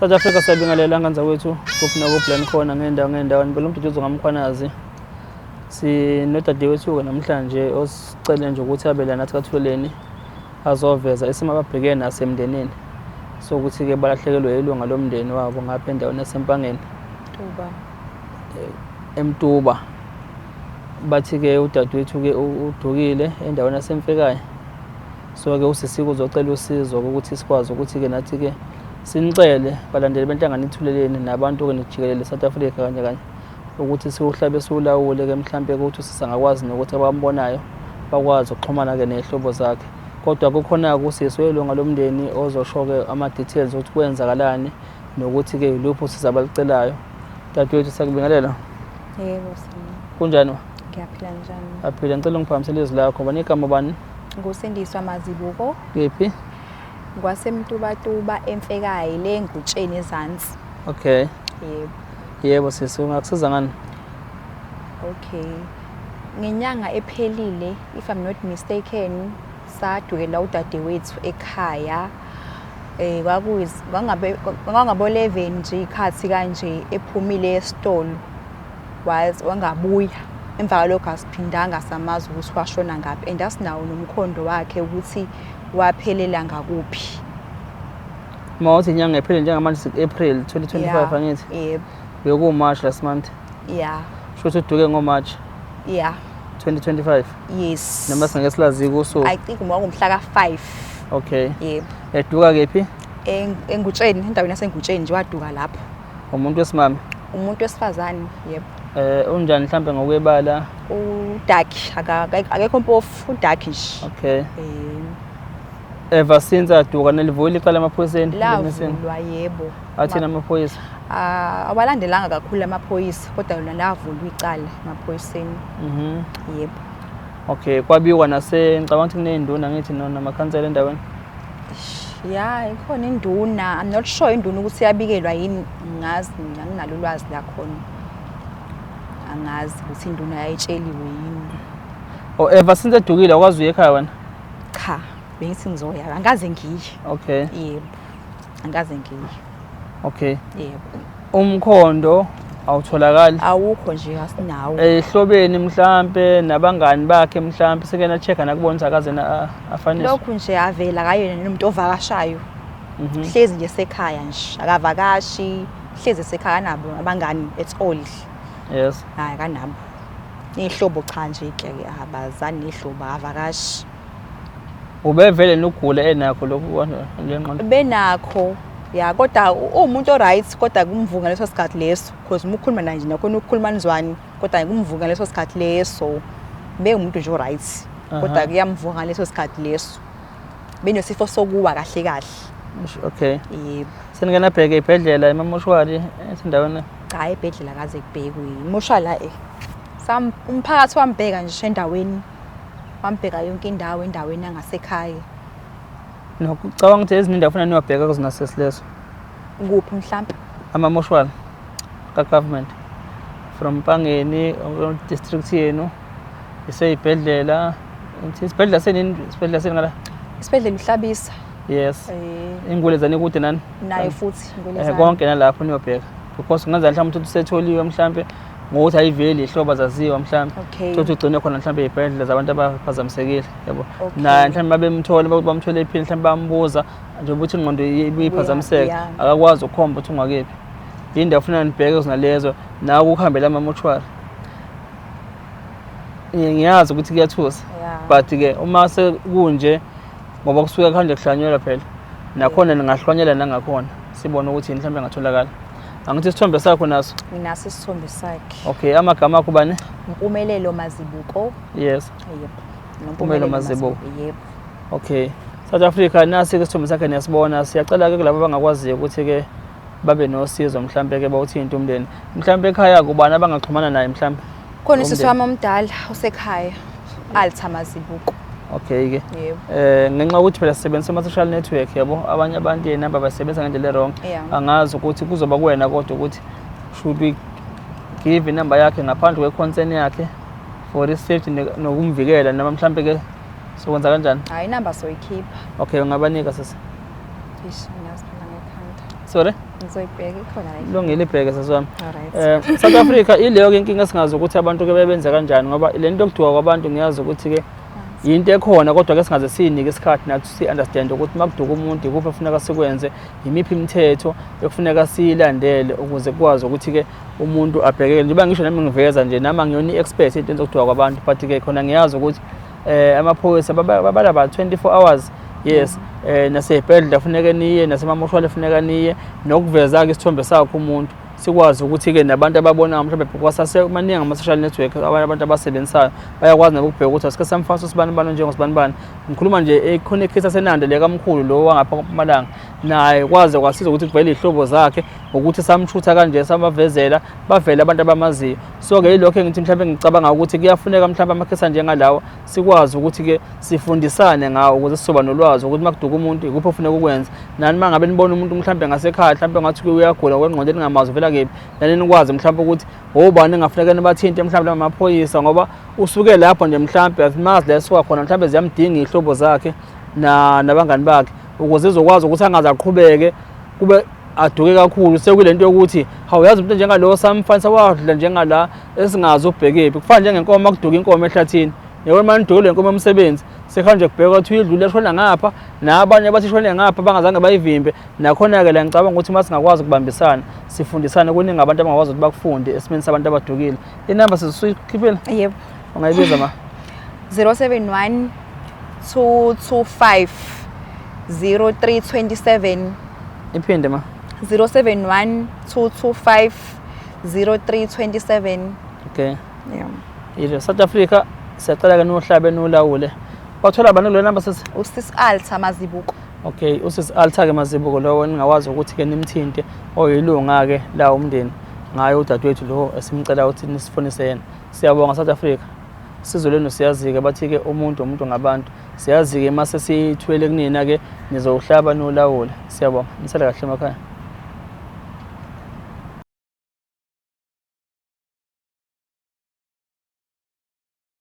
South Africa siyabingelela ngandza wethu kuphi nakuphi la nikhona ngendawo ngibela umduduzo ngamkhwanazi sinodadewethu-ke namhlanje osicele nje ukuthi abe la nathi kathuleni azoveza isimo ababhekene naso emndenini sokuthi-ke balahlekelwe ilunga lomndeni wabo ngapha endaweni yaseMpangeni eMtuba. Bathi-ke udadewethu-ke udukile endaweni yaseMfekayi, so-ke usisiku uzocela usizo ukuthi sikwazi ukuthi-ke nathi-ke sinicele balandeli benhlangano Ithuleleni nabantu-ke nijikelele South Africa kanye ukuthi siwuhlabe siwulawule-ke mhlampe ukuthi sisangakwazi nokuthi abambonayo bakwazi ukuxhumana-ke nehlobo zakhe. Kodwa kukhona-ke usisi welunga lomndeni ozosho-ke ama-details ukuthi kwenzakalani nokuthi-ke yiluphi usizo abalicelayo. Dadewethu siyakubingelela. Yebo kunjani? Ngiyaphila njani? Aphila. Ngicela ungiphakamisele izwi lakho. Banigama bani? Ngusindiswa Mazibuko. Kephi? Kwasemtubatuba eMfekayi le ngutsheni ezansi. Okay. Yebo. Yebo sisi, ungakusiza ngani? Okay. Ngenyanga ephelile, if I'm not mistaken, sadukela udadewethu ekhaya. Kwangabo 11 nje ikhathi kanje ephumile esitolo. Wangabuya. Emva kwalokho asiphindanga samazi ukuthi washona ngaphi, and asinawo nomkhondo wakhe ukuthi waphelela ngakuphi. Mawuthi inyanga ephelele njengamanje April 2025 angithi? Yebo. Bekuwu March last month. Yeah. Shothi uduke ngoMarch. Yeah. 2025. Yes. Noma singeke silazi kusuku. I think ngomhla ka5. Okay. Yebo. Eduka kephi? Engutsheni, endaweni yasengutsheni nje waduka lapho. Umuntu wesimami? Umuntu wesifazane, yebo. Unjani mhlambe ngokwebala? Udaki, akekho mpofu, udaki nje. Okay. Ever since aduka nelivule icala emaphoyiseni? Lavulwa, yebo. Athina amaphoyisa? Awalandelanga kakhulu amaphoyisa, kodwa yona lavulwa icala emaphoyiseni. Yebo. Okay, kwabiwa ngicabanga ukuthi kuney'nduna ngithi namakhansela endaweni? Yeah, ikhona induna. I'm not sure induna ukuthi yabikelwa yini, ngazi anginalo ulwazi lakhona. Angazi ukuthi induna yayitsheliwe yini. Ever since edukile akwazi uye ekhaya wena? Cha, bengithi ngizoya, angaze ngiye. Okay. Yebo. Angaze ngiye. Okay. Yebo. Umkhondo awutholakali? Awukho nje asinawo. Ehlobeni mhlambe nabangani bakhe mhlambe seke na check nakubona ukuthi akaze afanele. Lokhu nje avela kayena nomuntu ovakashayo. Hlezi nje sekhaya nje, akavakashi, hlezi esekhaya nabo abangani at all. Yes. Hayi kanabo. Nehlobo cha nje ke abazani nehlobo avakashi. Ubevele nogula enakho lokhu lenqondo? Benakho. Ya kodwa umuntu oright kodwa kumvunga leso sikhathi leso because uma ukhuluma naye nje nakhona ukukhuluma nizwani kodwa kumvunga leso sikhathi leso umuntu nje oright kodwa kuyamvunga leso sikhathi leso benesifo sokuwa kahle. Okay. Yebo. Seningena bheke ibhedlela emamoshwari endaweni? Cha, ibhedlela kaze kubhekwe imoshwala umphakathi wambheka nje endaweni, wambheka yonke indawo endaweni yangasekhaya. Nokucabanga ukuthi ezinye indawo ufuna niwabheka kuzona sesileso? Kuphi mhlambe? Amamoshwari ka-government from Mpangeni district yenu iseyibhedlela isibhedlela senini ngala? Isibhedlela Mhlabisa. Yes. Ingulezane kude nani? Nayo futhi ingulezane. Konke nalapho niyobheka because kungenzeka mhlawumbe ukuthi usetholiwe mhlawumbe ngokuthi ayiveli ihlobo zaziwa mhlawumbe ukuthi ugcine khona mhlawumbe ibhedlela zabantu abaphazamisekile, yabo. Na mhlawumbe bamthola bamthole iphini mhlawumbe bambuza nje ukuthi ingqondo iyiphazamiseka akakwazi ukukhomba ukuthi ungakephi. Yindawo ufuna nibheke kuzona lezo nawe ukuhambela amamoshwari. Ngiyazi ukuthi kuyathusa but ke uma sekunje ngoba kusuka kanje kuhlanyelwa phela nakhona ningahlwanyela nangakhona sibone ukuthi mhlawumbe engatholakala. Angithi isithombe sakho naso? Nginaso isithombe sakhe. Okay, amagama akho bani? Mpumelelo Mazibuko. Yes. Yebo. Mpumelelo Mazibuko. Yebo. Okay. South Africa nasi ke isithombe sakhe niyasibona. Siyacela ke kulabo abangakwaziyo ukuthi ke babe nosizo mhlambe ke bawuthinta umndeni. Mhlambe ekhaya kubani abangaxhumana naye mhlambe? Khona isisi wami omdala usekhaya. Alta Mazibuko. Okay ke. Yebo. Ngenxa ukuthi phela sisebenzisa ama-social network yabo abanye abantu inamba basebenza ngendlela wrong. Angazi ukuthi kuzoba kuwena kodwa ukuthi should we give inamba yakhe ngaphandle kwe-concern yakhe for i-safety nokumvikela noma mhlambe ke sokwenza kanjani? Hayi inamba soyikhipha. Okay, ungabanika sisi. Sorry? Ngizoyibheka ikhona la. Kulungile ibheke saswami. Alright. South Africa ileyo inkinga singazi ukuthi abantu ke bebenza kanjani ngoba le nto yokudukwa kwabantu ngiyazi ukuthi ke yinto ekhona kodwa ke singaze sinike isikhathi nathi si-understand ukuthi makuduka umuntu ikuphi efuneka sikwenze, yimiphi imithetho ekufuneka siyilandele ukuze kukwazi ukuthi ke umuntu abhekeke. Njengoba ngisho nami ngiveza nje nami ngiyona i-expert into zokudukwa kwabantu but ke khona ngiyazi ukuthi amaphoyisa babala about 24 hours. Yes, nasey'bhedlela kufuneka niye, nasemamoshwali kufuneka niye, nokuveza-ke isithombe sakho umuntu sikwazi ukuthi-ke nabantu ababona mhlawumbe kwasasemaningi ama-social network abantu abasebenzisayo bayakwazi nabo ukubheka ukuthi asike samfasa usibanibani njengosibanibani. Ngikhuluma nje khona ikhisa senande le kamkhulu lo wangapha kwaMpumalanga naye kwaze kwasiza ukuthi kuvele iy'hlobo zakhe ngokuthi samshutha kanje samavezela bavele abantu abamaziyo. So-ke yilokho engithi mhlawumbe ngicabanga ukuthi kuyafuneka mhlawumbe amakhisa njengalawa sikwazi ukuthi-ke sifundisane ngawo ukuze sizoba nolwazi ukuthi makuduka umuntu ikuphi ofuneka ukwenza. Nani uma ngabe nibona umuntu mhlawumbe ngasekhaya mhlawumbe ngathi uyagula ngokwengqondo ningamazi uvela kephi, nani nikwazi mhlawumbe ukuthi obani engafuneka nibathinte mhlawumbe amaphoyisa ngoba usuke lapho nje mhlawumbe asimazi la esuka khona mhlawumbe ziyamdinga iy'hlobo zakhe nabangani bakhe ukuze izokwazi ukuthi angaze aqhubeke kube aduke kakhulu sekule nto yokuthi hawuyazi umuntu njengalo samfanisa wadla njengala esingazi ubhekephi. Kufana njengenkomo makuduka inkomo ehlathini, yabona uma nidukile inkomo emsebenzi sekhanje kubheka ukuthi uyidlule shona ngapha nabanye abathi shone ngapha bangazange bayivimbe. Nakhona-ke la ngicabanga ukuthi uma singakwazi ukubambisana sifundisane kuningi abantu abangakwazi ukuthi bakufunde esimeni sabantu abadukile. Inamba sizikhiphile? Yebo. Ungayibiza ma? 071 225 0327. Iphinde ma? 071 225 0327. Okay. Yeah. Ile South Africa siyacela-ke nohlabe nolawule. Wathola abantu kule namba sisi? Usisi Alta Mazibuko. Okay, usisi Alta-ke Mazibuko lowo ningawazi ukuthi-ke nimthinte oyilunga-ke la umndeni ngayo udadewethu lo esimcela ukuthi nisifonise yena. Siyabonga South Africa. Sizwe lenu siyazi-ke bathi-ke umuntu ngabantu. Siyazi-ke mase sithwele kunina-ke nizohlaba nolawule. Siyabonga. Nisale kahle emakhaya.